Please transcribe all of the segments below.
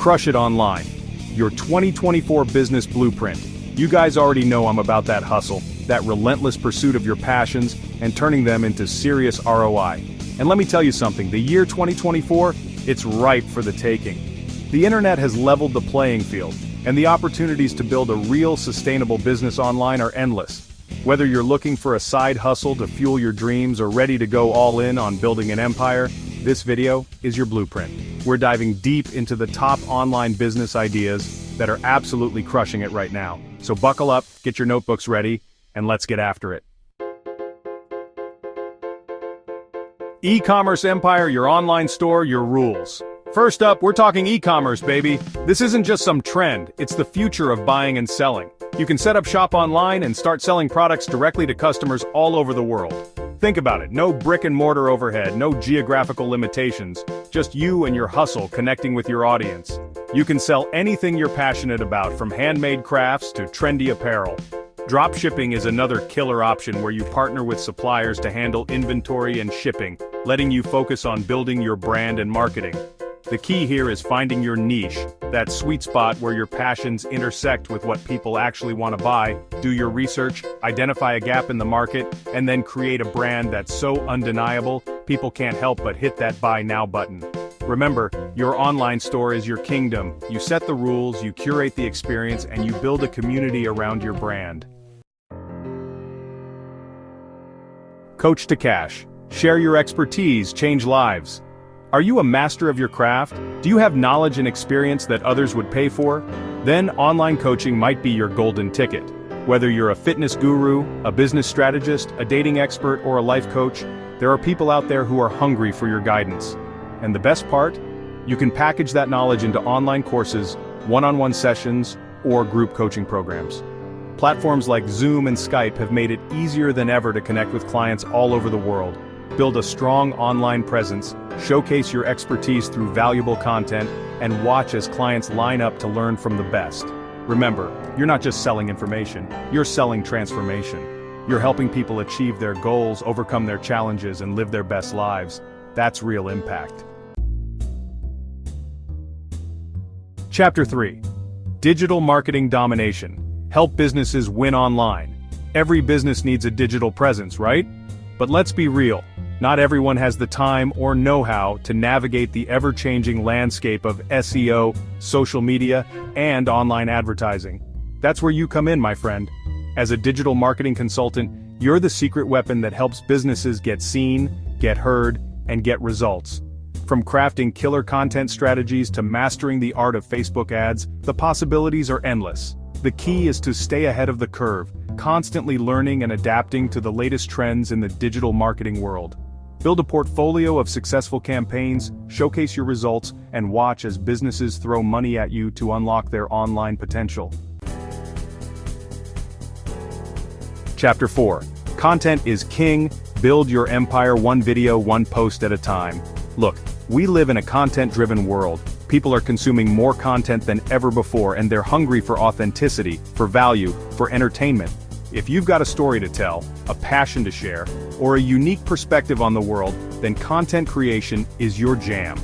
Crush it online. Your 2024 business blueprint. You guys already know I'm about that hustle, that relentless pursuit of your passions, and turning them into serious ROI. And let me tell you something, the year 2024, it's ripe for the taking. The internet has leveled the playing field, and the opportunities to build a real sustainable business online are endless. Whether you're looking for a side hustle to fuel your dreams or ready to go all in on building an empire, this video is your blueprint. We're diving deep into the top online business ideas that are absolutely crushing it right now. So buckle up, get your notebooks ready, and let's get after it. E-commerce empire, your online store, your rules. First up, we're talking e-commerce, baby. This isn't just some trend, it's the future of buying and selling. You can set up shop online and start selling products directly to customers all over the world. Think about it, no brick and mortar overhead, no geographical limitations, just you and your hustle connecting with your audience. You can sell anything you're passionate about, from handmade crafts to trendy apparel. Dropshipping is another killer option where you partner with suppliers to handle inventory and shipping, letting you focus on building your brand and marketing. The key here is finding your niche, that sweet spot where your passions intersect with what people actually want to buy. Do your research, identify a gap in the market, and then create a brand that's so undeniable, people can't help but hit that buy now button. Remember, your online store is your kingdom. You set the rules, you curate the experience, and you build a community around your brand. Coach to cash. Share your expertise, change lives. Are you a master of your craft? Do you have knowledge and experience that others would pay for? Then online coaching might be your golden ticket. Whether you're a fitness guru, a business strategist, a dating expert, or a life coach, there are people out there who are hungry for your guidance. And the best part? You can package that knowledge into online courses, one-on-one sessions, or group coaching programs. Platforms like Zoom and Skype have made it easier than ever to connect with clients all over the world. Build a strong online presence, showcase your expertise through valuable content, and watch as clients line up to learn from the best. Remember, you're not just selling information, you're selling transformation. You're helping people achieve their goals, overcome their challenges, and live their best lives. That's real impact. Chapter 3. Digital Marketing Domination. Help businesses win online. Every business needs a digital presence, right? But let's be real. Not everyone has the time or know-how to navigate the ever-changing landscape of SEO, social media, and online advertising. That's where you come in, my friend. As a digital marketing consultant, you're the secret weapon that helps businesses get seen, get heard, and get results. From crafting killer content strategies to mastering the art of Facebook ads, the possibilities are endless. The key is to stay ahead of the curve, constantly learning and adapting to the latest trends in the digital marketing world. Build a portfolio of successful campaigns, showcase your results, and watch as businesses throw money at you to unlock their online potential. Chapter 4. Content is king. Build your empire one video, one post at a time. Look, we live in a content-driven world. People are consuming more content than ever before, and they're hungry for authenticity, for value, for entertainment. If you've got a story to tell, a passion to share, or a unique perspective on the world, then content creation is your jam.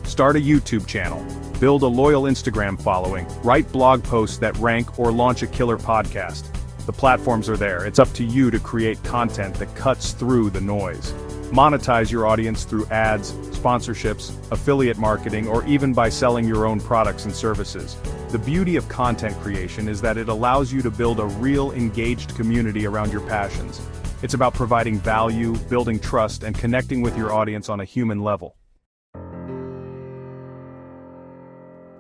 Start a YouTube channel, build a loyal Instagram following, write blog posts that rank, or launch a killer podcast. The platforms are there, it's up to you to create content that cuts through the noise. Monetize your audience through ads, sponsorships, affiliate marketing, or even by selling your own products and services. The beauty of content creation is that it allows you to build a real engaged community around your passions. It's about providing value, building trust, and connecting with your audience on a human level.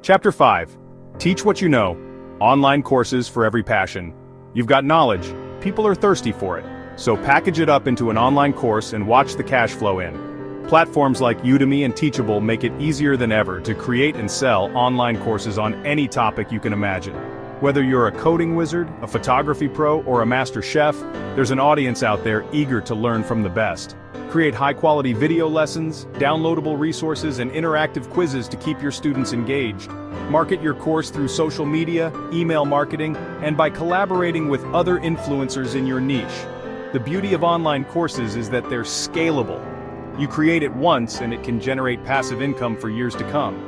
Chapter 5. Teach what you know. Online courses for every passion. You've got knowledge. People are thirsty for it. So package it up into an online course and watch the cash flow in. Platforms like Udemy and Teachable make it easier than ever to create and sell online courses on any topic you can imagine. Whether you're a coding wizard, a photography pro, or a master chef, there's an audience out there eager to learn from the best. Create high-quality video lessons, downloadable resources, and interactive quizzes to keep your students engaged. Market your course through social media, email marketing, and by collaborating with other influencers in your niche. The beauty of online courses is that they're scalable. You create it once and it can generate passive income for years to come.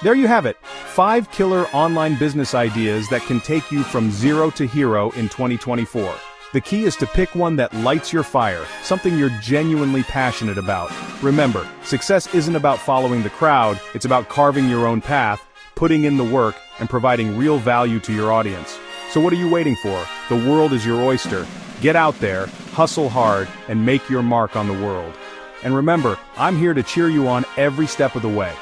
There you have it, 5 killer online business ideas that can take you from zero to hero in 2024. The key is to pick one that lights your fire, something you're genuinely passionate about. Remember, success isn't about following the crowd, it's about carving your own path, putting in the work, and providing real value to your audience. So what are you waiting for? The world is your oyster. Get out there, hustle hard, and make your mark on the world. And remember, I'm here to cheer you on every step of the way.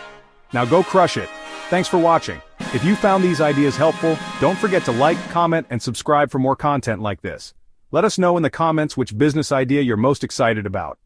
Now go crush it. Thanks for watching. If you found these ideas helpful, don't forget to like, comment, and subscribe for more content like this. Let us know in the comments which business idea you're most excited about.